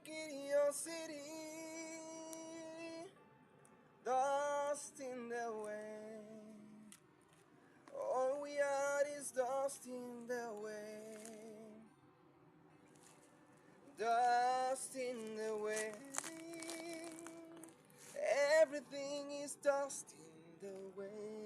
curiosity, dust in the wind. All we are is dust in the wind, dust in the wind. Everything is dust in the wind.